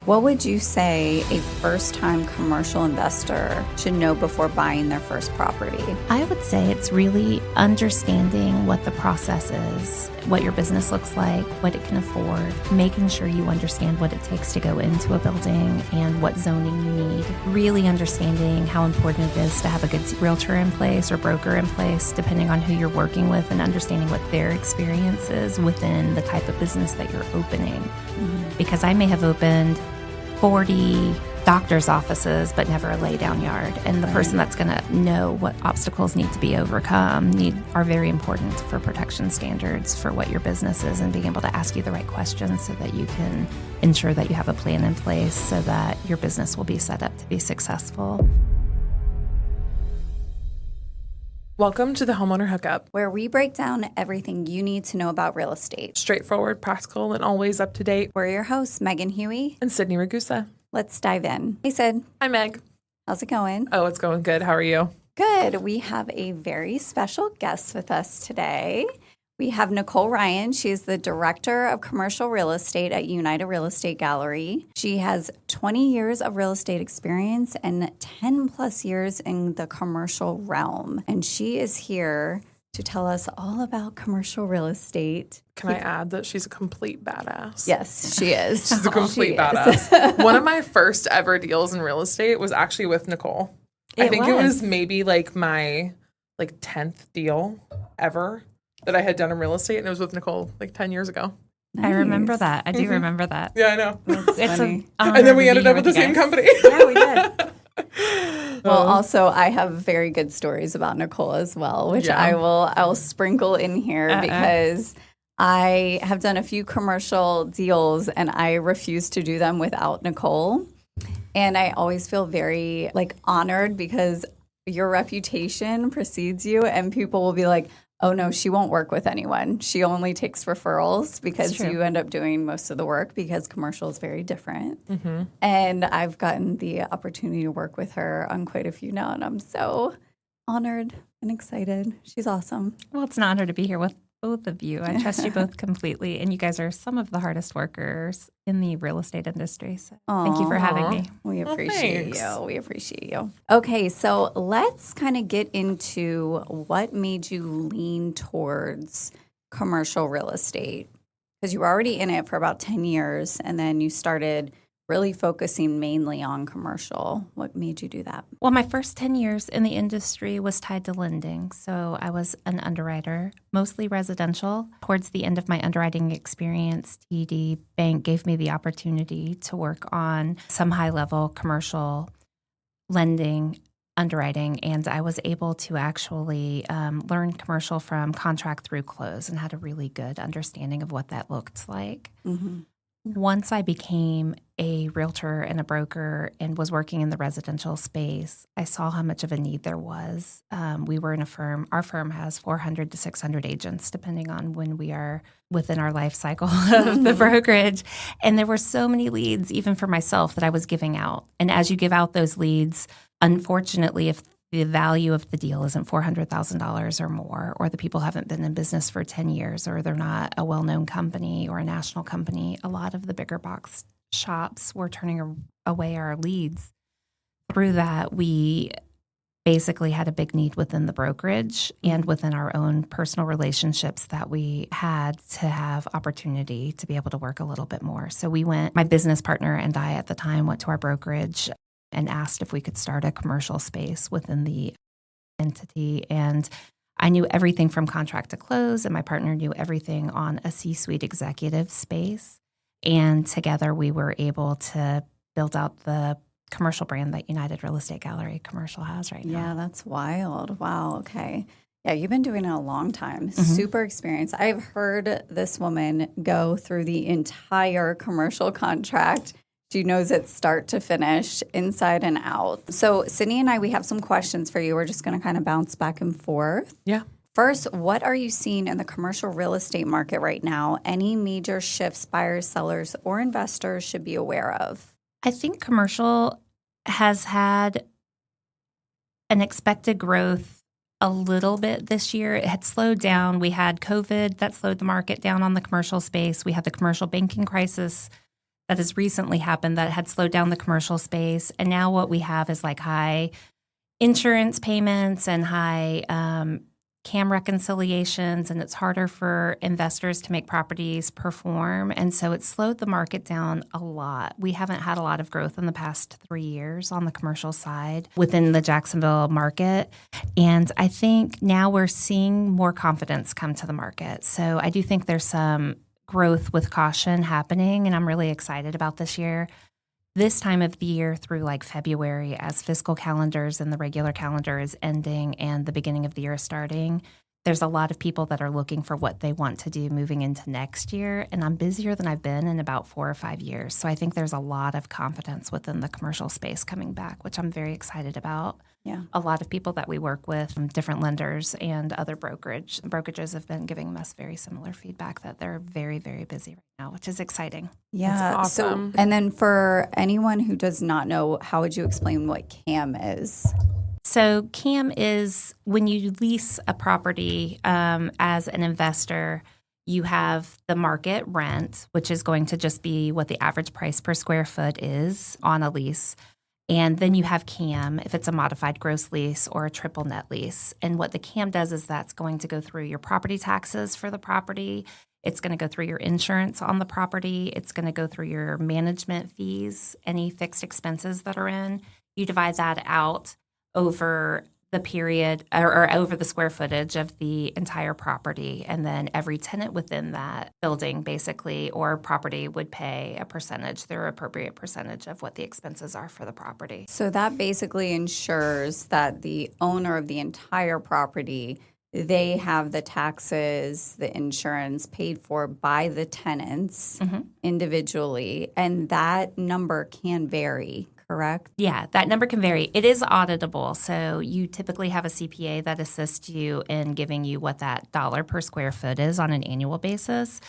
What would you say a first-time commercial investor should know before buying their first property? I would say it's really understanding what the process is, what your business looks like, what it can afford, making sure you understand what it takes to go into a building and what zoning you need, really understanding how important it is to have a good realtor in place or broker in place, depending on who you're working with, and understanding what their experience is within the type of business that you're opening. Because I may have opened 40 doctor's offices, but never a lay-down yard. And the person that's going to know what obstacles need to be overcome are very important for protection standards for what your business is, and being able to ask you the right questions so that you can ensure that you have a plan in place so that your business will be set up to be successful. Welcome to the Homeowner Hookup. Where we break down everything you need to know about real estate. Straightforward, practical, and always up to date. We're your hosts, Megan Huey And Sydney Ragusa. Let's dive in. Hey, Sid. Hi, Meg. How's it going? Oh, it's going good. How are you? Good. We have a very special guest with us today. We have Nicole Ryan. She's the Director of Commercial Real Estate at United Real Estate Gallery. She has 20 years of real estate experience and 10 plus years in the commercial realm. And she is here to tell us all about commercial real estate. Can I add that she's a complete badass? Yes, she is. She's a complete badass. One of my first ever deals in real estate was actually with Nicole. I think it was maybe like my 10th deal ever that I had done in real estate, and it was with Nicole 10 years ago. Nice. I remember that. I do remember that. Yeah, I know. It's funny. And then we ended up with the same company. Yeah, we did. Well, also, I have very good stories about Nicole as well, which I will sprinkle in here because I have done a few commercial deals and I refuse to do them without Nicole. And I always feel very honored because your reputation precedes you, and people will be like, oh, no, she won't work with anyone. She only takes referrals, because you end up doing most of the work because commercial is very different. Mm-hmm. And I've gotten the opportunity to work with her on quite a few now, and I'm so honored and excited. She's awesome. Well, it's an honor to be here with both of you. I trust you both completely, and you guys are some of the hardest workers in the real estate industry. So thank you for having me. We appreciate you. We appreciate you. Okay, so let's kind of get into what made you lean towards commercial real estate, because you were already in it for about 10 years, and then you started really focusing mainly on commercial. What made you do that? Well, my first 10 years in the industry was tied to lending. So I was an underwriter, mostly residential. Towards the end of my underwriting experience, TD Bank gave me the opportunity to work on some high-level commercial lending underwriting, and I was able to actually learn commercial from contract through close and had a really good understanding of what that looked like. Mm-hmm. Once I became a realtor and a broker and was working in the residential space, I saw how much of a need there was. We were in a firm. Our firm has 400 to 600 agents, depending on when we are within our life cycle of the brokerage. And there were so many leads, even for myself, that I was giving out. And as you give out those leads, unfortunately, if the value of the deal isn't $400,000 or more, or the people haven't been in business for 10 years, or they're not a well-known company or a national company, a lot of the bigger box shops were turning away our leads. Through that, we basically had a big need within the brokerage and within our own personal relationships that we had to have opportunity to be able to work a little bit more. So my business partner and I at the time went to our brokerage and asked if we could start a commercial space within the entity. And I knew everything from contract to close, and my partner knew everything on a C-suite executive space. And together we were able to build out the commercial brand that United Real Estate Gallery Commercial has right now. Yeah, that's wild. Wow, okay. Yeah, you've been doing it a long time. Mm-hmm. Super experienced. I've heard this woman go through the entire commercial contract. She knows it start to finish, inside and out. So Sydney and I, we have some questions for you. We're just going to kind of bounce back and forth. Yeah. First, what are you seeing in the commercial real estate market right now? Any major shifts buyers, sellers, or investors should be aware of? I think commercial has had an expected growth a little bit this year. It had slowed down. We had COVID that slowed the market down on the commercial space. We had the commercial banking crisis that has recently happened that had slowed down the commercial space. And now what we have is like high insurance payments and high CAM reconciliations, and it's harder for investors to make properties perform. And so it's slowed the market down a lot. We haven't had a lot of growth in the past 3 years on the commercial side within the Jacksonville market. And I think now we're seeing more confidence come to the market. So I do think there's some growth with caution happening, and I'm really excited about this year. This time of the year through like February, as fiscal calendars and the regular calendar is ending and the beginning of the year is starting, there's a lot of people that are looking for what they want to do moving into next year. And I'm busier than I've been in about 4 or 5 years. So I think there's a lot of confidence within the commercial space coming back, which I'm very excited about. Yeah. A lot of people that we work with from different lenders and other brokerages have been giving us very similar feedback that they're very, very busy right now, which is exciting. Yeah. That's awesome. So, and then for anyone who does not know, how would you explain what CAM is? So CAM is when you lease a property as an investor, you have the market rent, which is going to just be what the average price per square foot is on a lease. And then you have CAM if it's a modified gross lease or a triple net lease. And what the CAM does is that's going to go through your property taxes for the property. It's going to go through your insurance on the property. It's going to go through your management fees, any fixed expenses that are in. You divide that out over the period or over the square footage of the entire property. And then every tenant within that building basically or property would pay a percentage, their appropriate percentage of what the expenses are for the property. So that basically ensures that the owner of the entire property, they have the taxes, the insurance paid for by the tenants individually. And that number can vary, correct? Yeah, that number can vary. It is auditable. So you typically have a CPA that assists you in giving you what that dollar per square foot is on an annual basis.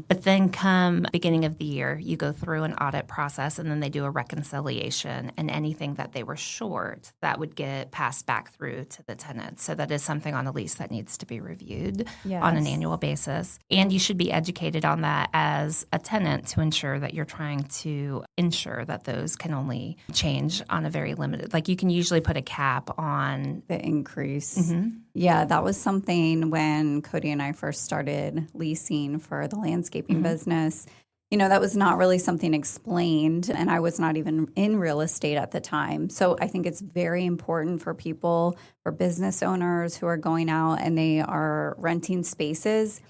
But then come beginning of the year, you go through an audit process and then they do a reconciliation, and anything that they were short, that would get passed back through to the tenant. So that is something on a lease that needs to be reviewed on an annual basis. And you should be educated on that as a tenant to ensure that you're trying to ensure that those can only change on a very limited, like you can usually put a cap on the increase. Yeah, that was something when Cody and I first started leasing for the landscaping business. You know, that was not really something explained, and I was not even in real estate at the time. So I think it's very important for people, for business owners who are going out and they are renting spaces,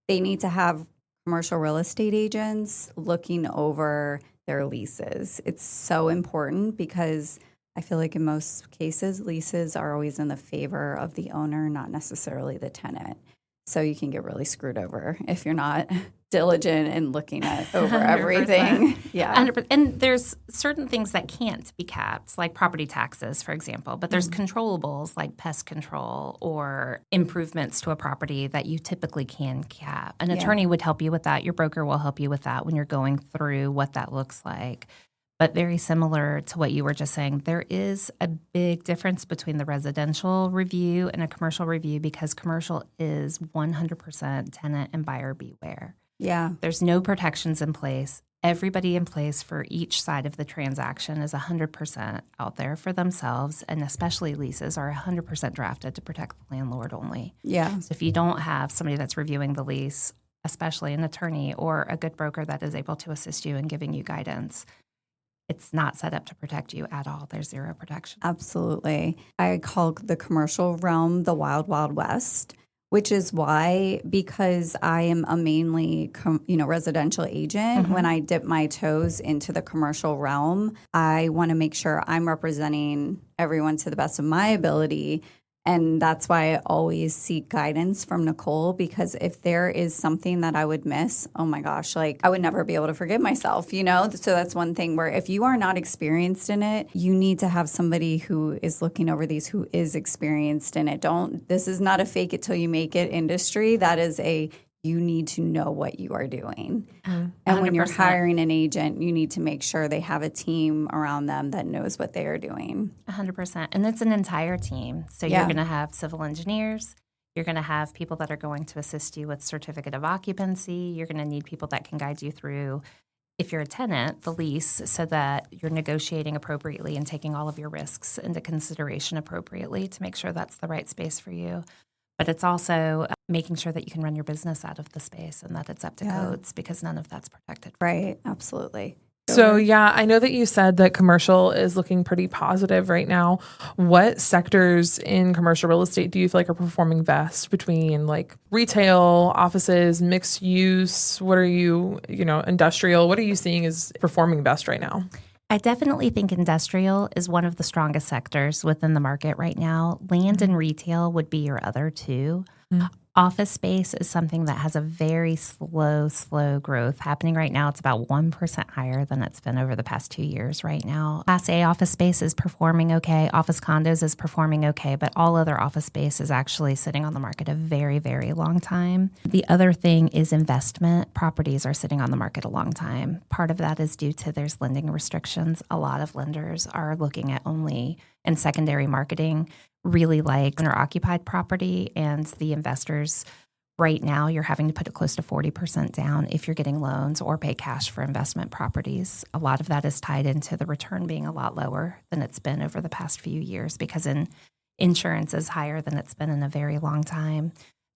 they need to have commercial real estate agents looking over their leases. It's so important because I feel like in most cases, leases are always in the favor of the owner, not necessarily the tenant. So you can get really screwed over if you're not diligent and looking at over 100%. everything. Yeah. 100%. And there's certain things that can't be capped, like property taxes, for example. But there's controllables like pest control or improvements to a property that you typically can cap. An attorney would help you with that. Your broker will help you with that when you're going through what that looks like. But very similar to what you were just saying, there is a big difference between the residential review and a commercial review because commercial is 100% tenant and buyer beware. Yeah. There's no protections in place. Everybody in place for each side of the transaction is 100% out there for themselves, and especially leases are 100% drafted to protect the landlord only. Yeah. So if you don't have somebody that's reviewing the lease, especially an attorney or a good broker that is able to assist you in giving you guidance, it's not set up to protect you at all. There's zero protection. Absolutely. I call the commercial realm the wild, wild west, which is why, because I am a mainly, residential agent, when I dip my toes into the commercial realm, I want to make sure I'm representing everyone to the best of my ability. And that's why I always seek guidance from Nicole, because if there is something that I would miss, oh my gosh, like I would never be able to forgive myself, So that's one thing where if you are not experienced in it, you need to have somebody who is looking over these who is experienced in it. This is not a fake it till you make it industry. That is you need to know what you are doing. And when you're 100%. hiring an agent, you need to make sure they have a team around them that knows what they are doing. 100%. And it's an entire team. So you're going to have civil engineers. You're going to have people that are going to assist you with certificate of occupancy. You're going to need people that can guide you through if you're a tenant, the lease so that you're negotiating appropriately and taking all of your risks into consideration appropriately to make sure that's the right space for you. But it's also making sure that you can run your business out of the space and that it's up to codes, because none of that's protected. Right. Absolutely. So, yeah, I know that you said that commercial is looking pretty positive right now. What sectors in commercial real estate do you feel like are performing best between like retail, offices, mixed use? What are you, industrial? What are you seeing is performing best right now? I definitely think industrial is one of the strongest sectors within the market right now. Land and retail would be your other two. Office space is something that has a very slow growth happening right now. It's about 1% higher than it's been over the past 2 years right now. Class A office space is performing okay. Office condos is performing okay, but all other office space is actually sitting on the market a very, very long time. The other thing is investment properties are sitting on the market a long time. Part of that is due to there's lending restrictions. A lot of lenders are looking at only in secondary marketing really like owner-occupied property, and the investors right now, you're having to put it close to 40% down if you're getting loans or pay cash for investment properties. A lot of that is tied into the return being a lot lower than it's been over the past few years because insurance is higher than it's been in a very long time.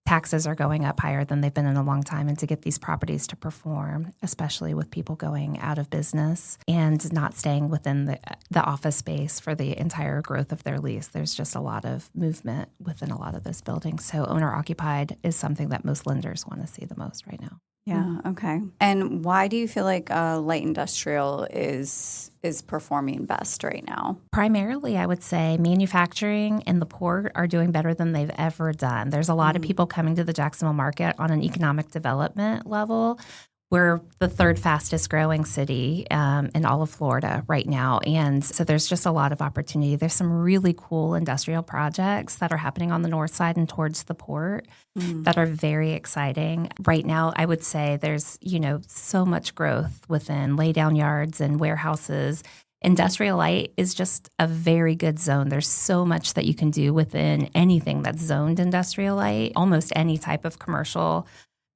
Taxes are going up higher than they've been in a long time. And to get these properties to perform, especially with people going out of business and not staying within the office space for the entire growth of their lease, there's just a lot of movement within a lot of those buildings. So owner-occupied is something that most lenders want to see the most right now. Yeah. Okay. And why do you feel like light industrial is performing best right now? Primarily, I would say manufacturing and the port are doing better than they've ever done. There's a lot of people coming to the Jacksonville market on an economic development level. We're the third fastest growing city in all of Florida right now. And so there's just a lot of opportunity. There's some really cool industrial projects that are happening on the north side and towards the port that are very exciting. Right now, I would say there's, so much growth within laydown yards and warehouses. Industrial light is just a very good zone. There's so much that you can do within anything that's zoned industrial light. Almost any type of commercial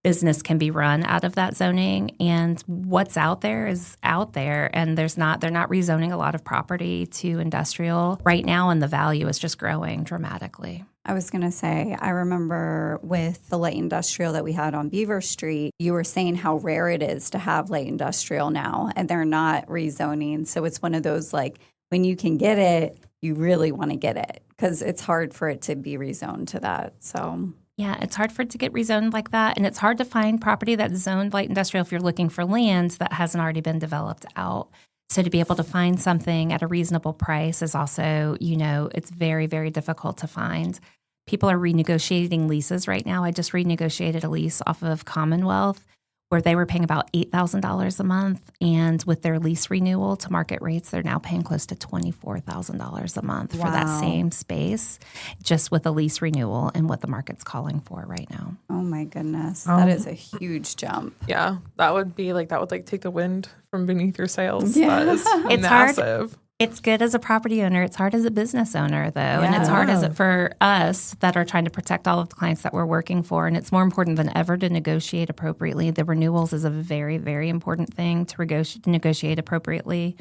business can be run out of that zoning, and what's out there is out there, and they're not rezoning a lot of property to industrial right now, and the value is just growing dramatically. I was going to say, I remember with the light industrial that we had on Beaver Street, you were saying how rare it is to have light industrial now, and they're not rezoning. So it's one of those, like, when you can get it, you really want to get it because it's hard for it to be rezoned to that. So yeah, it's hard for it to get rezoned like that, and it's hard to find property that's zoned light industrial if you're looking for land that hasn't already been developed out. So to be able to find something at a reasonable price is also, it's very, very difficult to find. People are renegotiating leases right now. I just renegotiated a lease off of Commonwealth where they were paying about $8,000 a month. And with their lease renewal to market rates, they're now paying close to $24,000 a month for that same space, just with a lease renewal and what the market's calling for right now. Oh my goodness. That is a huge jump. Yeah, that would take the wind from beneath your sails. Yeah. That is It's massive. Hard. It's good as a property owner. It's hard as a business owner, though. Yeah. And it's hard for us that are trying to protect all of the clients that we're working for. And it's more important than ever to negotiate appropriately. The renewals is a very, very important thing to negotiate appropriately.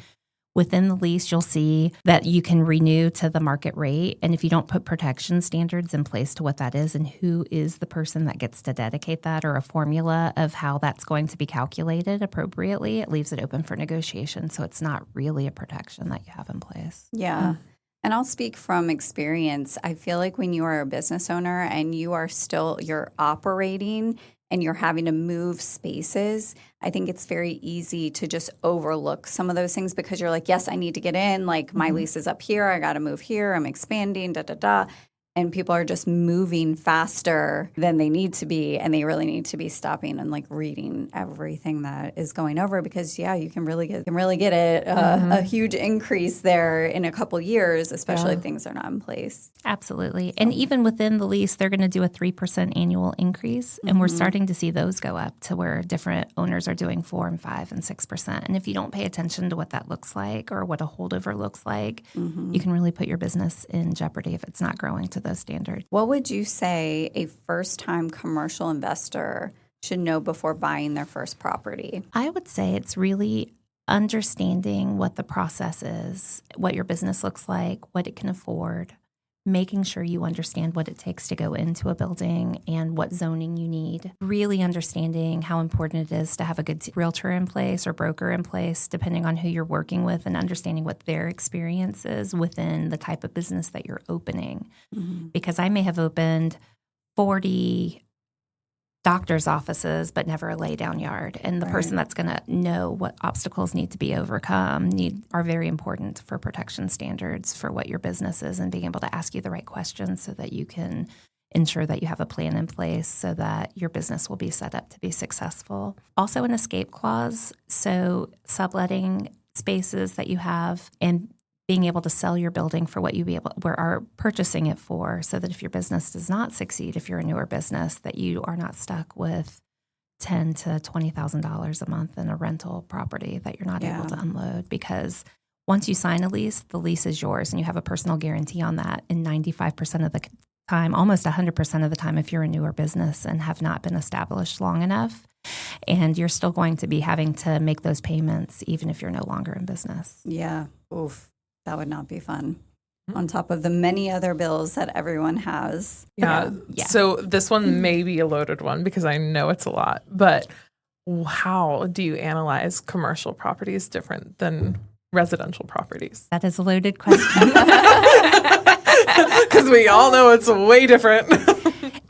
Within the lease, you'll see that you can renew to the market rate. And if you don't put protection standards in place to what that is and who is the person that gets to dedicate that or a formula of how that's going to be calculated appropriately, it leaves it open for negotiation. So it's not really a protection that you have in place. Yeah. And I'll speak from experience. I feel like when you are a business owner and you're operating and you're having to move spaces, I think it's very easy to just overlook some of those things because you're like, yes, I need to get in. Like my lease is up here. I got to move here. I'm expanding, And people are just moving faster than they need to be. And they really need to be stopping and like reading everything that is going over because, you can really get a huge increase there in a couple years, especially if things are not in place. Absolutely. And even within the lease, they're going to do a 3% annual increase. And we're starting to see those go up to where different owners are doing 4% and 5% and 6%. And if you don't pay attention to what that looks like or what a holdover looks like, you can really put your business in jeopardy if it's not growing to those standards. What would you say a first-time commercial investor should know before buying their first property? I would say it's really understanding what the process is, what your business looks like, what it can afford, making sure you understand what it takes to go into a building and what zoning you need, really understanding how important it is to have a good realtor in place or broker in place, depending on who you're working with, and understanding what their experience is within the type of business that you're opening. Mm-hmm. Because I may have opened 40 doctor's offices, but never a lay-down yard. And the person that's going to know what obstacles need to be overcome are very important for protection standards for what your business is, and being able to ask you the right questions so that you can ensure that you have a plan in place so that your business will be set up to be successful. Also an escape clause, so subletting spaces that you have and being able to sell your building for what are purchasing it for, so that if your business does not succeed, if you're a newer business, that you are not stuck with $10,000 to $20,000 a month in a rental property that you're not able to unload. Because once you sign a lease, the lease is yours, and you have a personal guarantee on that. And 95% of the time, almost 100% of the time, if you're a newer business and have not been established long enough, and you're still going to be having to make those payments even if you're no longer in business. Yeah. Oof. That would not be fun. On top of the many other bills that everyone has. Yeah. So this one may be a loaded one because I know it's a lot. But how do you analyze commercial properties different than residential properties? That is a loaded question. Because we all know it's way different.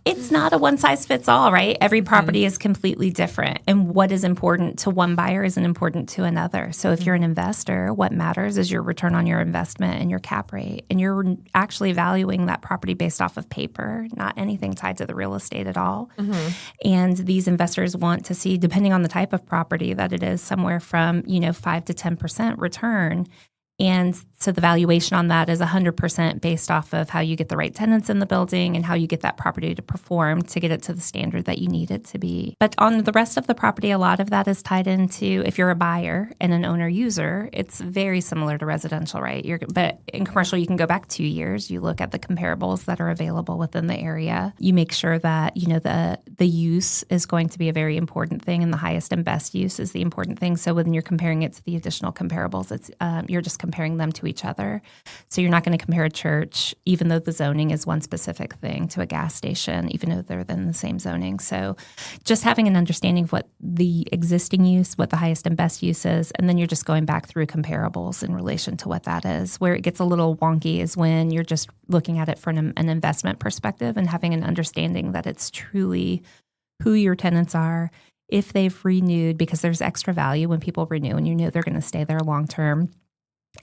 It's not a one-size-fits-all, right? Every property is completely different. And what is important to one buyer isn't important to another. So if you're an investor, what matters is your return on your investment and your cap rate. And you're actually valuing that property based off of paper, not anything tied to the real estate at all. Mm-hmm. And these investors want to see, depending on the type of property, that it is somewhere from 5 to 10% return. And so the valuation on that is 100% based off of how you get the right tenants in the building and how you get that property to perform to get it to the standard that you need it to be. But on the rest of the property, a lot of that is tied into, if you're a buyer and an owner user, it's very similar to residential, right? But in commercial, you can go back 2 years. You look at the comparables that are available within the area. You make sure that, the use is going to be a very important thing, and the highest and best use is the important thing. So when you're comparing it to the additional comparables, it's you're just comparing them to each other. So you're not going to compare a church, even though the zoning is one specific thing, to a gas station, even though they're in the same zoning. So just having an understanding of what the existing use, what the highest and best use is, and then you're just going back through comparables in relation to what that is. Where it gets a little wonky is when you're just looking at it from an investment perspective and having an understanding that it's truly who your tenants are, if they've renewed, because there's extra value when people renew and they're going to stay there long term,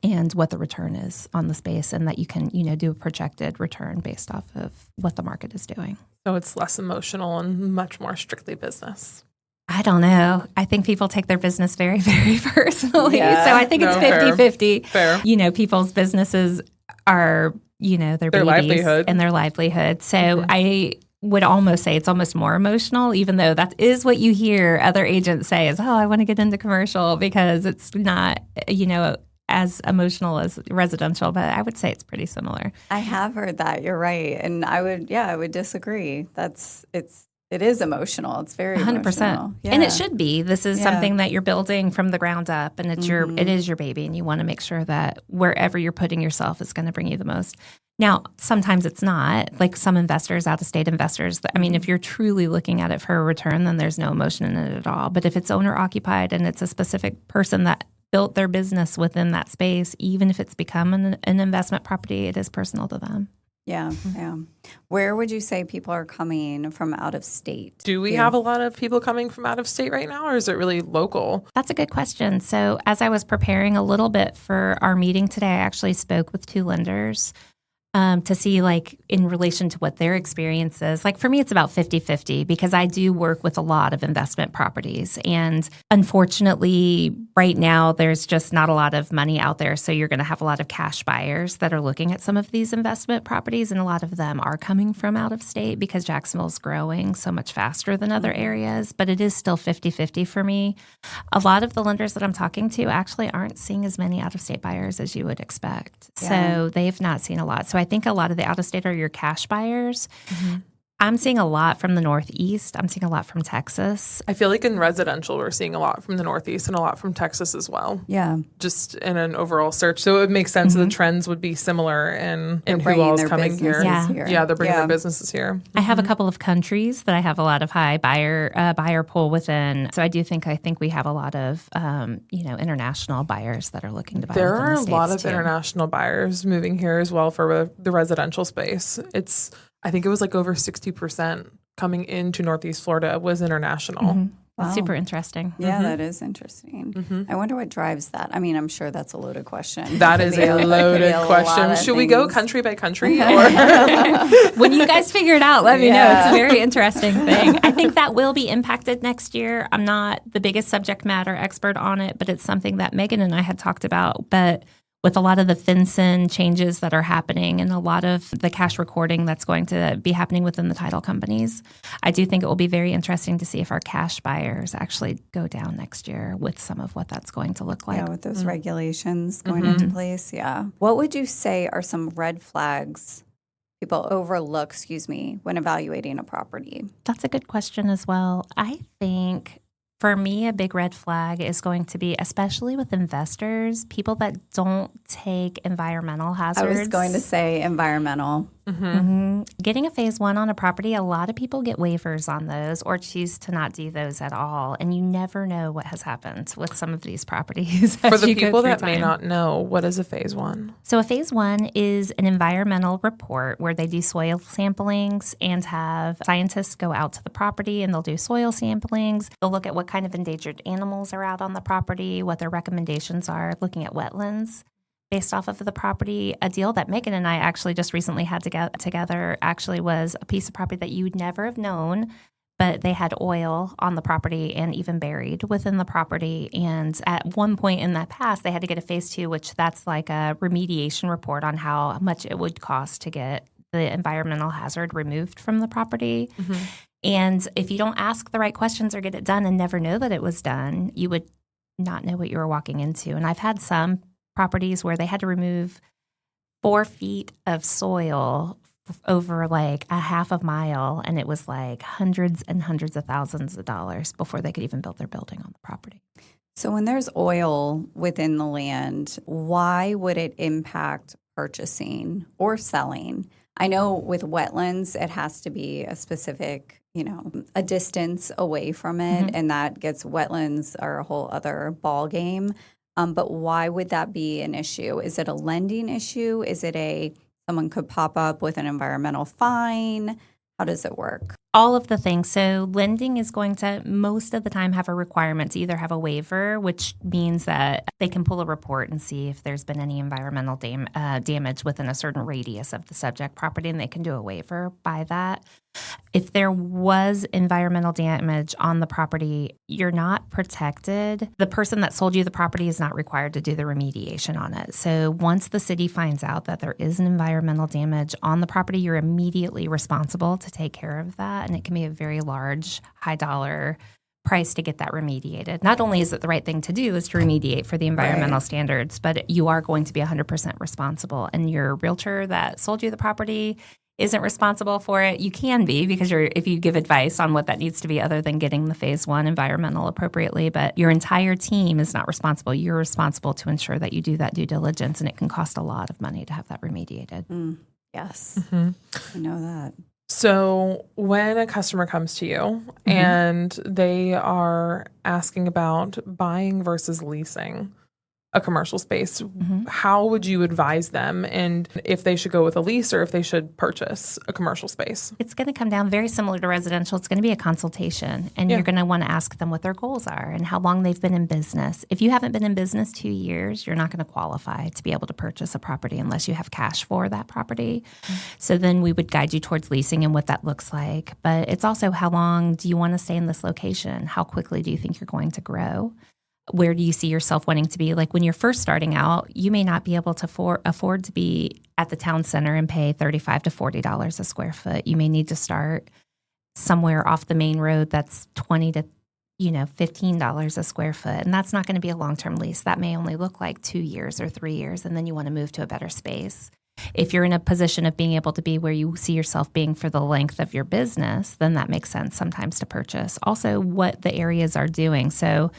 and what the return is on the space, and that you can, do a projected return based off of what the market is doing. So it's less emotional and much more strictly business. I don't know. I think people take their business very, very personally. Yeah. So I think it's 50-50. Fair. People's businesses are, their babies livelihood. And their livelihood. So I would almost say it's almost more emotional, even though that is what you hear other agents say is, I want to get into commercial because it's not, as emotional as residential, but I would say it's pretty similar. I have heard that. You're right. And I would disagree. It is emotional. It's very 100%. Emotional. Yeah. And it should be. This is something that you're building from the ground up, and it is your baby, and you want to make sure that wherever you're putting yourself is going to bring you the most. Now, sometimes it's not. Like some investors, out-of-state investors, if you're truly looking at it for a return, then there's no emotion in it at all. But if it's owner-occupied and it's a specific person that built their business within that space, even if it's become an investment property, it is personal to them. Yeah, yeah. Where would you say people are coming from out of state? Do we have a lot of people coming from out of state right now, or is it really local? That's a good question. So as I was preparing a little bit for our meeting today, I actually spoke with 2 lenders to see, in relation to what their experience is. For me, it's about 50-50 because I do work with a lot of investment properties. And unfortunately, right now, there's just not a lot of money out there. So you're going to have a lot of cash buyers that are looking at some of these investment properties. And a lot of them are coming from out of state because Jacksonville's growing so much faster than other areas. But it is still 50-50 for me. A lot of the lenders that I'm talking to actually aren't seeing as many out-of-state buyers as you would expect. Yeah. So they've not seen a lot. So I think a lot of the out-of-state are your cash buyers. Mm-hmm. I'm seeing a lot from the Northeast. I'm seeing a lot from Texas. I feel like in residential, we're seeing a lot from the Northeast and a lot from Texas as well. Yeah. Just in an overall search. So it would make sense that the trends would be similar in who all is coming here. Yeah, they're bringing their businesses here. I have a couple of countries that I have a lot of high buyer pool within. So I think we have a lot of, international buyers that are looking to buy. There are a the lot of too. international buyers moving here as well for the residential space. I think it was like over 60% coming into Northeast Florida was international. Mm-hmm. That's super interesting. Yeah, that is interesting. I wonder what drives that. I mean, I'm sure that's a loaded question. That is a loaded question. Should we go country by country? When you guys figure it out, let me know. It's a very interesting thing. I think that will be impacted next year. I'm not the biggest subject matter expert on it, but it's something that Megan and I had talked about. But with a lot of the FinCEN changes that are happening and a lot of the cash recording that's going to be happening within the title companies, I do think it will be very interesting to see if our cash buyers actually go down next year with some of what that's going to look like. Yeah, with those regulations going into place, What would you say are some red flags people overlook, when evaluating a property? That's a good question as well. I think for me, a big red flag is going to be, especially with investors, people that don't take environmental hazards. I was going to say environmental. Getting a phase 1 on a property, a lot of people get waivers on those or choose to not do those at all. And you never know what has happened with some of these properties. For the people that may not know, what is a phase 1? So a phase 1 is an environmental report where they do soil samplings and have scientists go out to the property and they'll do soil samplings. They'll look at what kind of endangered animals are out on the property, what their recommendations are, looking at wetlands. Based off of the property, a deal that Megan and I actually just recently had together actually was a piece of property that you would never have known, but they had oil on the property and even buried within the property. And at one point in that past, they had to get a phase 2, which that's like a remediation report on how much it would cost to get the environmental hazard removed from the property. And if you don't ask the right questions or get it done and never know that it was done, you would not know what you were walking into. And I've had some properties where they had to remove 4 feet of soil over like a half a mile, and it was like hundreds and hundreds of thousands of dollars before they could even build their building on the property. So when there's oil within the land, why would it impact purchasing or selling? I know with wetlands, it has to be a specific, a distance away from it, and that gets wetlands are a whole other ball game. But why would that be an issue? Is it a lending issue? Is it someone could pop up with an environmental fine? How does it work? All of the things. So lending is going to most of the time have a requirement to either have a waiver, which means that they can pull a report and see if there's been any environmental damage within a certain radius of the subject property, and they can do a waiver by that. If there was environmental damage on the property, you're not protected. The person that sold you the property is not required to do the remediation on it. So once the city finds out that there is an environmental damage on the property, you're immediately responsible to take care of that. And it can be a very large, high dollar price to get that remediated. Not only is it the right thing to do is to remediate for the environmental standards, but you are going to be 100% responsible. And your realtor that sold you the property isn't responsible for it. You can be, because if you give advice on what that needs to be other than getting the phase 1 environmental appropriately, but your entire team is not responsible. You're responsible to ensure that you do that due diligence, and it can cost a lot of money to have that remediated. Yes, I know that. So when a customer comes to you and they are asking about buying versus leasing a commercial space, how would you advise them, and if they should go with a lease or if they should purchase a commercial space? It's going to come down very similar to residential. It's going to be a consultation, and you're going to want to ask them what their goals are and how long they've been in business. If you haven't been in business 2 years, you're not going to qualify to be able to purchase a property unless you have cash for that property. So then we would guide you towards leasing and what that looks like. But it's also, how long do you want to stay in this location? How quickly do you think you're going to grow? Where do you see yourself wanting to be? Like when you're first starting out, you may not be able to afford to be at the town center and pay $35 to $40 a square foot. You may need to start somewhere off the main road that's $20 to $15 a square foot. And that's not going to be a long-term lease. That may only look like 2 years or 3 years, and then you want to move to a better space. If you're in a position of being able to be where you see yourself being for the length of your business, then that makes sense sometimes to purchase. Also, what the areas are doing. So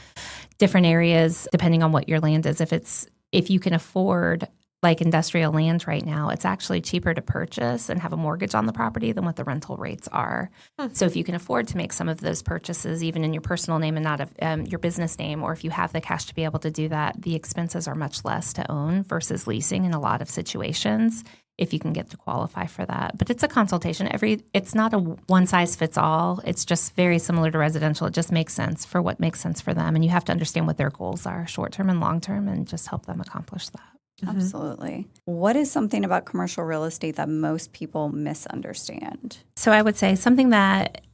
different areas, depending on what your land is, if you can afford like industrial land right now, it's actually cheaper to purchase and have a mortgage on the property than what the rental rates are. So if you can afford to make some of those purchases, even in your personal name and not your business name, or if you have the cash to be able to do that, the expenses are much less to own versus leasing in a lot of situations if you can get to qualify for that. But it's a consultation. It's not a one size fits all. It's just very similar to residential. It just makes sense for what makes sense for them. And you have to understand what their goals are, short term and long term, and just help them accomplish that. Absolutely. What is something about commercial real estate that most people misunderstand? So I would say something that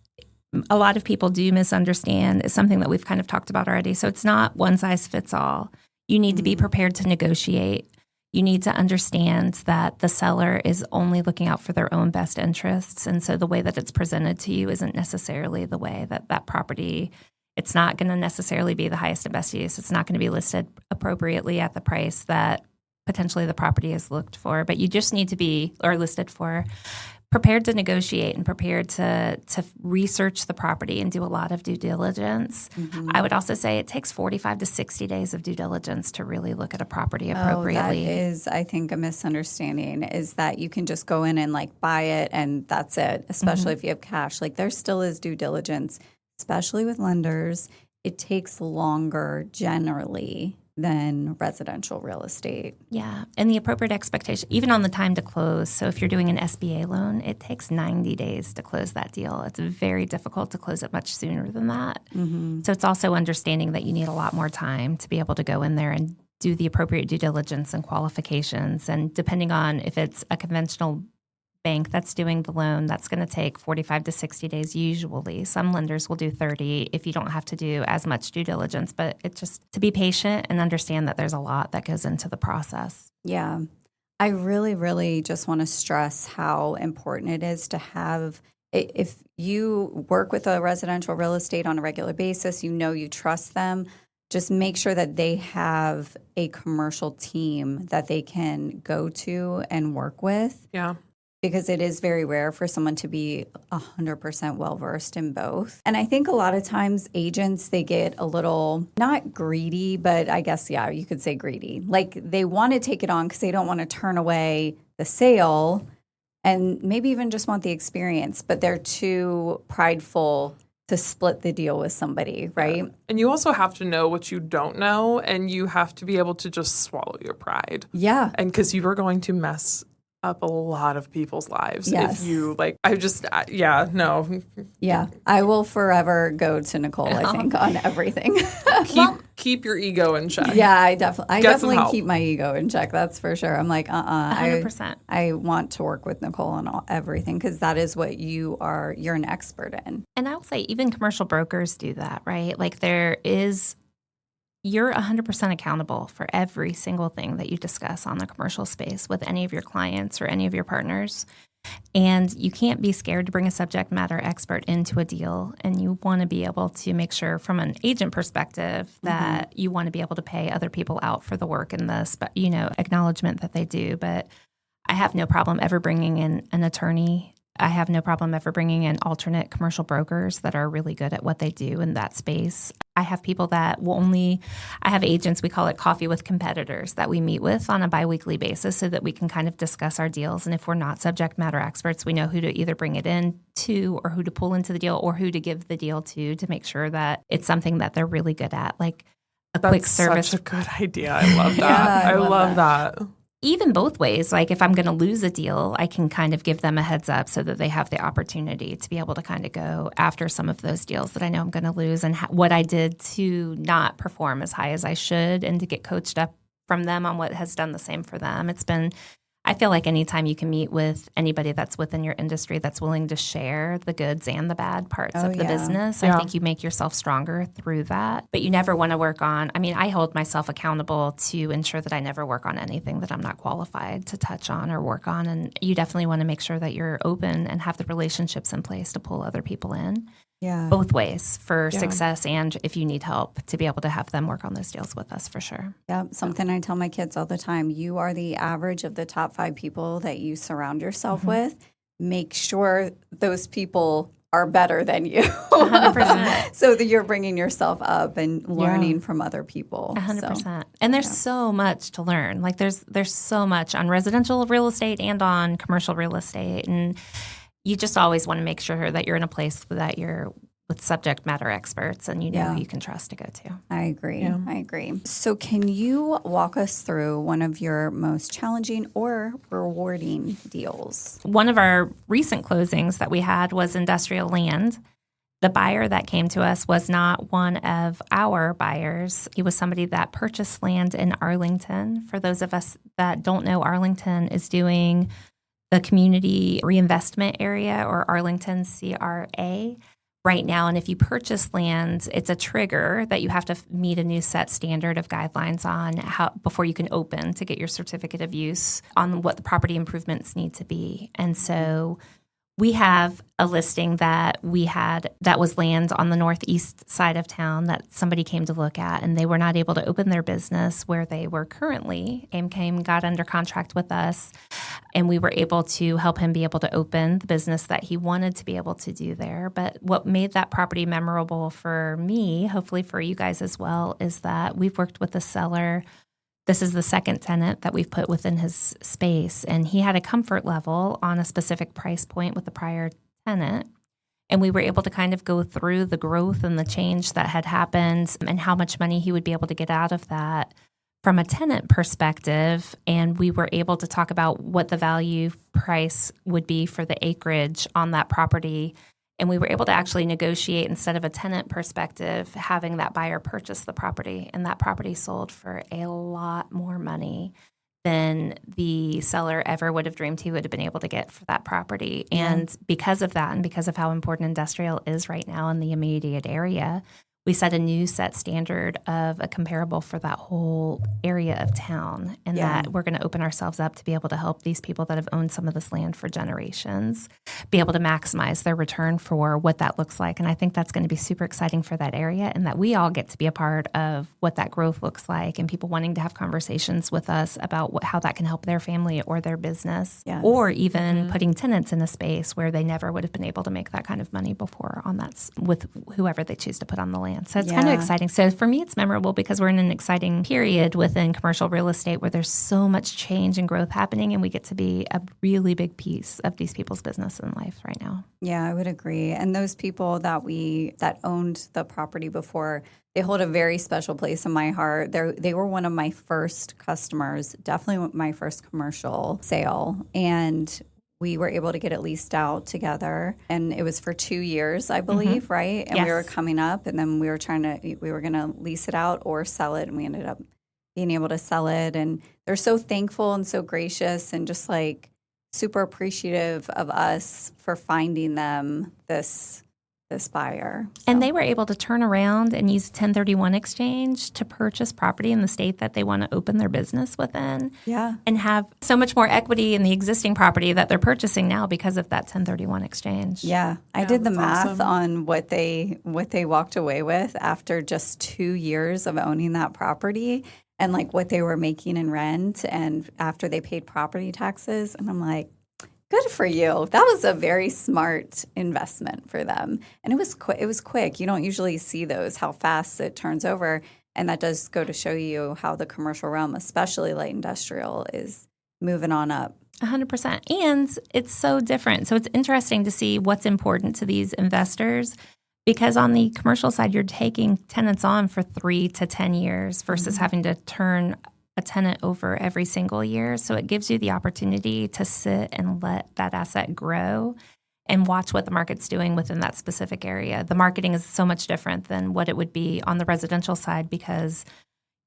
a lot of people do misunderstand is something that we've kind of talked about already. So it's not one size fits all. You need to be prepared to negotiate. You need to understand that the seller is only looking out for their own best interests. And so the way that it's presented to you isn't necessarily the way that property, it's not going to necessarily be the highest and best use. It's not going to be listed appropriately at the price that potentially the property is looked for, but you just need to be, or listed for, prepared to negotiate and prepared to research the property and do a lot of due diligence. I would also say it takes 45 to 60 days of due diligence to really look at a property appropriately. That is, I think, a misunderstanding, is that you can just go in and like buy it and that's it, especially if you have cash. Like there still is due diligence, especially with lenders. It takes longer generally than residential real estate. Yeah, and the appropriate expectation, even on the time to close. So if you're doing an SBA loan, it takes 90 days to close that deal. It's very difficult to close it much sooner than that. So it's also understanding that you need a lot more time to be able to go in there and do the appropriate due diligence and qualifications. And depending on if it's a conventional bank that's doing the loan, that's going to take 45 to 60 days usually. Some lenders will do 30 if you don't have to do as much due diligence, but it's just to be patient and understand that there's a lot that goes into the process. Yeah. I really, really just want to stress how important it is to have, if you work with a residential real estate on a regular basis, you trust them, just make sure that they have a commercial team that they can go to and work with. Yeah. Because it is very rare for someone to be 100% well-versed in both. And I think a lot of times agents, they get a little, not greedy, but I guess, yeah, you could say greedy. Like they want to take it on because they don't want to turn away the sale and maybe even just want the experience, but they're too prideful to split the deal with somebody, right? Yeah. And you also have to know what you don't know, and you have to be able to just swallow your pride. Yeah. And because you are going to mess up a lot of people's lives Yes. if you no. Yeah, I will forever go to Nicole, I think, on everything. Keep your ego in check. Yeah, I definitely help. keep my ego in check. That's for sure. I'm like, 100%. I want to work with Nicole on everything because that is what you're an expert in. And I'll say even commercial brokers do that, right? Like you're 100% accountable for every single thing that you discuss on the commercial space with any of your clients or any of your partners. And you can't be scared to bring a subject matter expert into a deal. And you want to be able to make sure from an agent perspective that you want to be able to pay other people out for the work and the acknowledgement that they do. But I have no problem ever bringing in an attorney. I have no problem ever bringing in alternate commercial brokers that are really good at what they do in that space. I have people that I have agents, we call it coffee with competitors, that we meet with on a biweekly basis so that we can kind of discuss our deals. And if we're not subject matter experts, we know who to either bring it in to or who to pull into the deal or who to give the deal to make sure that it's something that they're really good at. Like quick service. That's such a good idea. I love that. Yeah, I love that. Even both ways, like if I'm going to lose a deal, I can kind of give them a heads up so that they have the opportunity to be able to kind of go after some of those deals that I know I'm going to lose and what I did to not perform as high as I should and to get coached up from them on what has done the same for them. I feel like anytime you can meet with anybody that's within your industry that's willing to share the goods and the bad parts of the business, I think you make yourself stronger through that. But you never want to I hold myself accountable to ensure that I never work on anything that I'm not qualified to touch on or work on. And you definitely want to make sure that you're open and have the relationships in place to pull other people in. both ways for success and if you need help to be able to have them work on those deals with us for sure. Yeah, something I tell my kids all the time. You are the average of the top 5 people that you surround yourself with. Make sure those people are better than you. 100%. So that you're bringing yourself up and learning from other people. 100%. So, and there's so much to learn. Like there's so much on residential real estate and on commercial real estate. And you just always want to make sure that you're in a place that you're with subject matter experts and you know who you can trust to go to. I agree. Yeah. I agree. So can you walk us through one of your most challenging or rewarding deals? One of our recent closings that we had was industrial land. The buyer that came to us was not one of our buyers. He was somebody that purchased land in Arlington. For those of us that don't know, Arlington is doing the community reinvestment area, or Arlington CRA, right now. And if you purchase land, it's a trigger that you have to meet a new set standard of guidelines on how before you can open to get your certificate of use on what the property improvements need to be. And so we have a listing that we had that was land on the northeast side of town that somebody came to look at, and they were not able to open their business where they were currently. AIM came, got under contract with us, and we were able to help him be able to open the business that he wanted to be able to do there. But what made that property memorable for me, hopefully for you guys as well, is that we've worked with the seller. This is the second tenant that we've put within his space, and he had a comfort level on a specific price point with the prior tenant. And we were able to kind of go through the growth and the change that had happened and how much money he would be able to get out of that from a tenant perspective. And we were able to talk about what the value price would be for the acreage on that property. And we were able to actually negotiate, instead of a tenant perspective, having that buyer purchase the property. And that property sold for a lot more money than the seller ever would have dreamed he would have been able to get for that property. And because of that, and because of how important industrial is right now in the immediate area, we set a new set standard of a comparable for that whole area of town, and that we're going to open ourselves up to be able to help these people that have owned some of this land for generations be able to maximize their return for what that looks like. And I think that's going to be super exciting for that area, and that we all get to be a part of what that growth looks like, and people wanting to have conversations with us about how that can help their family or their business, or even putting tenants in a space where they never would have been able to make that kind of money before on that with whoever they choose to put on the land. So it's kind of exciting. So for me, it's memorable because we're in an exciting period within commercial real estate where there's so much change and growth happening, and we get to be a really big piece of these people's business and life right now. Yeah, I would agree. And those people that owned the property before, they hold a very special place in my heart. They were one of my first customers, definitely my first commercial sale. And we were able to get it leased out together, and it was for 2 years, I believe, right? And we were coming up, and then we were going to lease it out or sell it, and we ended up being able to sell it. And they're so thankful and so gracious and just like super appreciative of us for finding them this buyer. So. And they were able to turn around and use 1031 exchange to purchase property in the state that they want to open their business within. Yeah. And have so much more equity in the existing property that they're purchasing now because of that 1031 exchange. Yeah. I did the math on what they walked away with after just 2 years of owning that property, and like what they were making in rent and after they paid property taxes. And I'm like, good for you. That was a very smart investment for them. And it was quick. You don't usually see those, how fast it turns over. And that does go to show you how the commercial realm, especially light industrial, is moving on up. 100%. And it's so different. So it's interesting to see what's important to these investors, because on the commercial side, you're taking tenants on for 3 to 10 years versus having to turn a tenant over every single year. So it gives you the opportunity to sit and let that asset grow and watch what the market's doing within that specific area. The marketing is so much different than what it would be on the residential side, because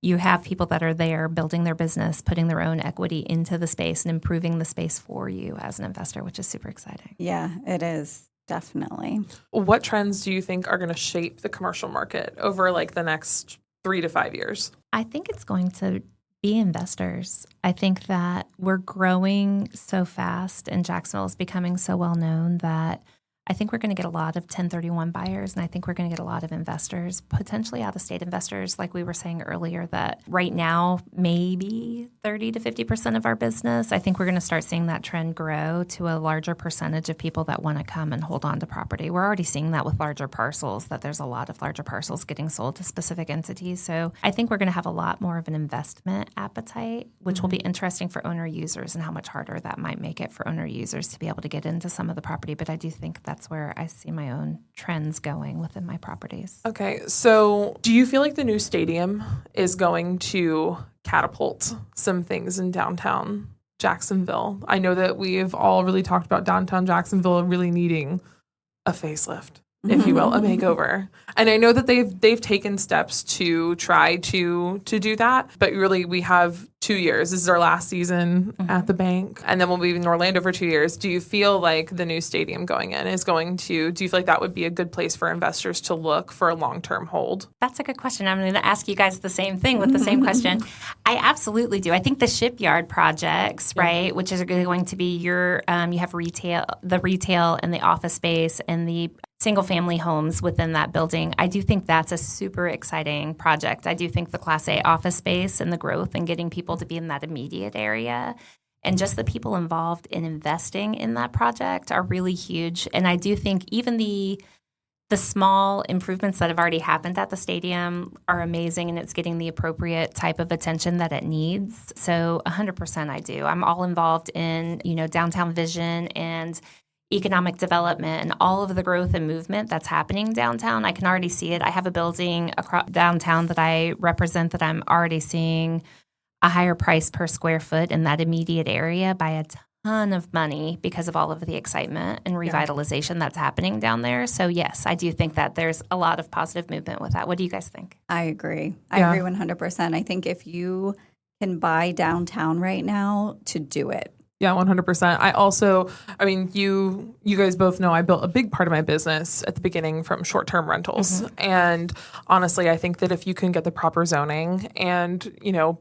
you have people that are there building their business, putting their own equity into the space and improving the space for you as an investor, which is super exciting. Yeah, it is. Definitely. What trends do you think are going to shape the commercial market over like the next 3 to 5 years? I think it's going to be investors. I think that we're growing so fast, and Jacksonville is becoming so well known that I think we're going to get a lot of 1031 buyers, and I think we're going to get a lot of investors, potentially out-of-state investors, like we were saying earlier, that right now maybe 30 to 50% of our business. I think we're going to start seeing that trend grow to a larger percentage of people that want to come and hold on to property. We're already seeing that with larger parcels, that there's a lot of larger parcels getting sold to specific entities. So I think we're going to have a lot more of an investment appetite, which will be interesting for owner users and how much harder that might make it for owner users to be able to get into some of the property. But I do think that's where I see my own trends going within my properties. Okay, so do you feel like the new stadium is going to catapult some things in downtown Jacksonville? I know that we've all really talked about downtown Jacksonville really needing a facelift, if you will, a makeover. And I know that they've taken steps to try to do that, but really we have 2 years. This is our last season at the bank, and then we'll be in Orlando for 2 years. Do you feel like the new stadium going in is going to, do you feel like that would be a good place for investors to look for a long-term hold? That's a good question. I'm going to ask you guys the same thing with the same question. I absolutely do. I think the shipyard projects, right, which is going to be your, you have the retail and the office space and the single-family homes within that building. I do think that's a super exciting project. I do think the Class A office space and the growth and getting people to be in that immediate area and just the people involved in investing in that project are really huge. And I do think even the small improvements that have already happened at the stadium are amazing, and it's getting the appropriate type of attention that it needs. So 100% I do. I'm all involved in, downtown vision and economic development and all of the growth and movement that's happening downtown. I can already see it. I have a building across downtown that I represent that I'm already seeing a higher price per square foot in that immediate area by a ton of money because of all of the excitement and revitalization that's happening down there. So yes, I do think that there's a lot of positive movement with that. What do you guys think? I agree. I agree 100%. I think if you can buy downtown right now, to do it. Yeah, 100%. You guys both know I built a big part of my business at the beginning from short-term rentals. And honestly, I think that if you can get the proper zoning and,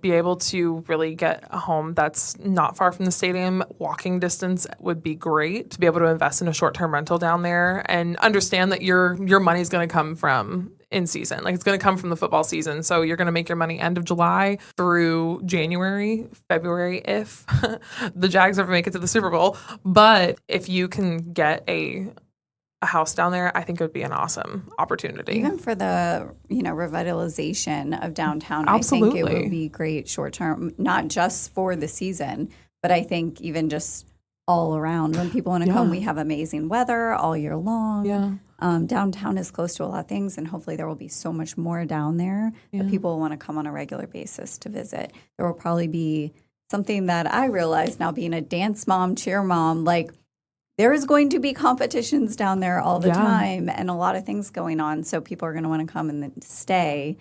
be able to really get a home that's not far from the stadium, walking distance would be great to be able to invest in a short-term rental down there and understand that your money's going to come from in season. Like, it's going to come from the football season. So you're going to make your money end of July through January, February, if the Jags ever make it to the Super Bowl. But if you can get a house down there, I think it would be an awesome opportunity. Even for the, revitalization of downtown, Absolutely. I think it would be great short term, not just for the season, but I think even just all around. When people want to come, we have amazing weather all year long. Yeah. Downtown is close to a lot of things, and hopefully there will be so much more down there that people will want to come on a regular basis to visit. There will probably be something that I realize now, being a dance mom, cheer mom, like there is going to be competitions down there all the time and a lot of things going on. So people are going to want to come and then stay.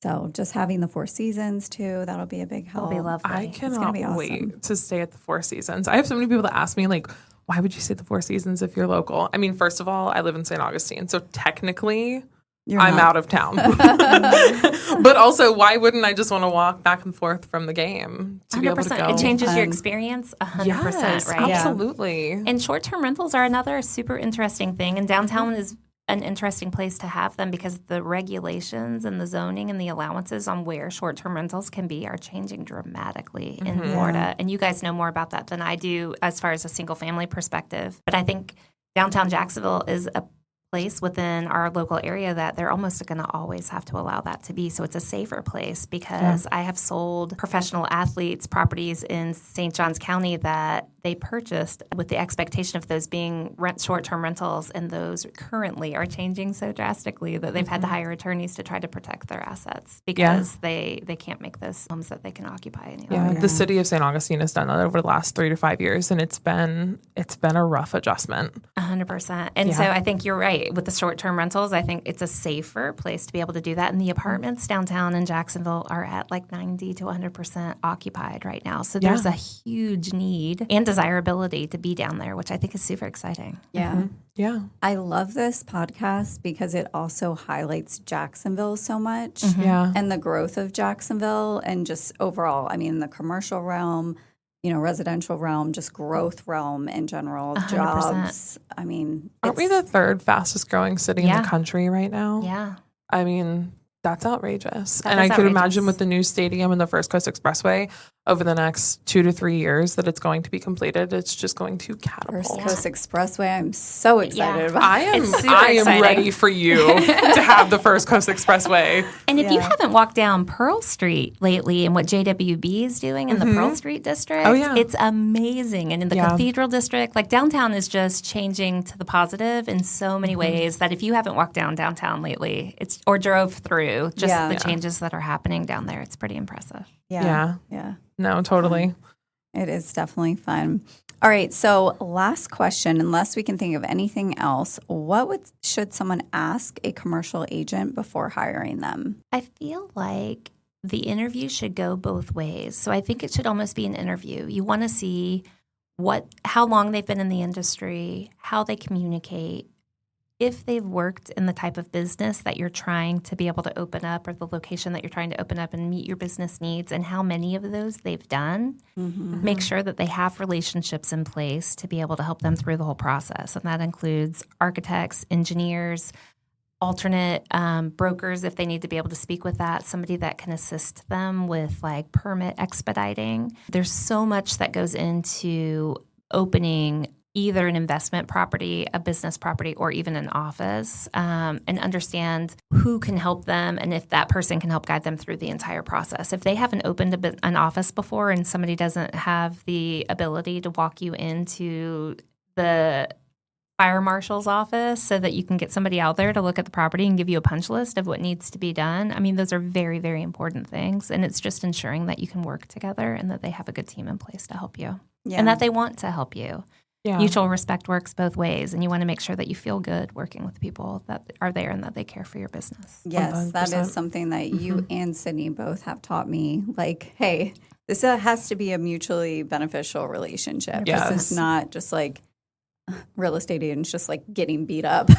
So just having the Four Seasons too, that'll be a big help. It'll be lovely. I cannot awesome. wait to stay at the Four Seasons. I have so many people that ask me, like, why would you stay at the Four Seasons if you're local? I mean, first of all, I live in St. Augustine, so technically I'm out of town. But also, why wouldn't I just want to walk back and forth from the game to 100%. be able to go? It changes your experience 100%, Yes, right? absolutely. And short-term rentals are another super interesting thing, and downtown is an interesting place to have them because the regulations and the zoning and the allowances on where short-term rentals can be are changing dramatically in Florida. And you guys know more about that than I do as far as a single-family perspective. But I think downtown Jacksonville is a place within our local area that they're almost going to always have to allow that to be. So it's a safer place because I have sold professional athletes properties in St. Johns County that they purchased with the expectation of those being short-term rentals, and those currently are changing so drastically that they've had to hire attorneys to try to protect their assets because they can't make those homes that they can occupy any longer. The city of St. Augustine has done that over the last 3 to 5 years, and it's been a rough adjustment. 100%. And so I think you're right. With the short-term rentals, I think it's a safer place to be able to do that. And the apartments downtown in Jacksonville are at like 90 to 100% occupied right now. So there's a huge need and desirability to be down there, which I think is super exciting. Yeah. Yeah. I love this podcast because it also highlights Jacksonville so much Yeah. and the growth of Jacksonville and just overall, I mean, the commercial realm, residential realm, just growth realm in general, 100%. jobs. I mean, aren't we the third fastest growing city in the country right now? Yeah. I mean, that's outrageous. That and I is could outrageous. imagine with the new stadium and the First Coast Expressway over the next 2 to 3 years that it's going to be completed, it's just going to catapult. First Coast Expressway, I'm so excited about. I am exciting. ready for you to have the First Coast Expressway. And if you haven't walked down Pearl Street lately and what JWB is doing in the Pearl Street district, it's amazing. And in the Cathedral district, like downtown is just changing to the positive in so many ways that if you haven't walked down downtown lately, or drove through, just the changes that are happening down there, it's pretty impressive. Yeah. No, totally. It is definitely fun. All right. So last question, unless we can think of anything else, should someone ask a commercial agent before hiring them? I feel like the interview should go both ways. So I think it should almost be an interview. You want to see how long they've been in the industry, how they communicate, if they've worked in the type of business that you're trying to be able to open up or the location that you're trying to open up and meet your business needs and how many of those they've done. Make sure that they have relationships in place to be able to help them through the whole process. And that includes architects, engineers, alternate brokers if they need to be able to speak with that, somebody that can assist them with like permit expediting. There's so much that goes into opening either an investment property, a business property, or even an office, and understand who can help them and if that person can help guide them through the entire process. If they haven't opened an office before and somebody doesn't have the ability to walk you into the fire marshal's office so that you can get somebody out there to look at the property and give you a punch list of what needs to be done, I mean, those are very, very important things. And it's just ensuring that you can work together and that they have a good team in place to help you and that they want to help you. Yeah. Mutual respect works both ways, and you want to make sure that you feel good working with people that are there and that they care for your business. Yes, 100%. That is something that you and Sydney both have taught me. Like, hey, this has to be a mutually beneficial relationship. Yes. This is not just like real estate agents just like getting beat up.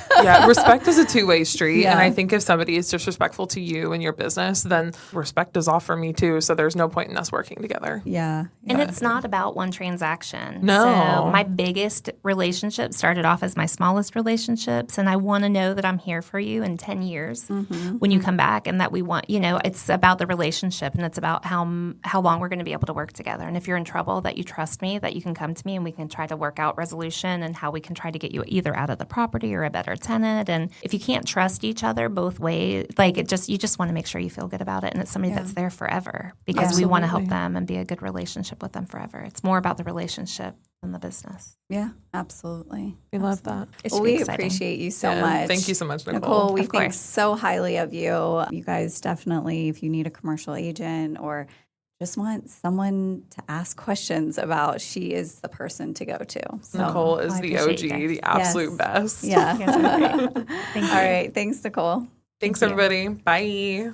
Respect is a two-way street. And I think if somebody is disrespectful to you and your business, then respect is off for me too. So there's no point in us working together. And it's not about one transaction. No. So my biggest relationship started off as my smallest relationships. And I want to know that I'm here for you in 10 years when you come back and that we want, it's about the relationship and it's about how long we're going to be able to work together. And if you're in trouble, that you trust me, that you can come to me and we can try to work out resolution and how we can try to get you either out of the property or a better tenant. And if you can't trust each other both ways, like you just want to make sure you feel good about it. And it's somebody that's there forever because we want to help them and be a good relationship with them forever. It's more about the relationship than the business. Yeah, absolutely. We love that. Well, we appreciate you so much. Thank you so much, Nicole. We think so highly of you. You guys definitely, if you need a commercial agent or just want someone to ask questions about, she is the person to go to. So, Nicole is the OG, the absolute best. Yeah. Thank you. All right. Thanks, Nicole. Thanks, everybody. Bye.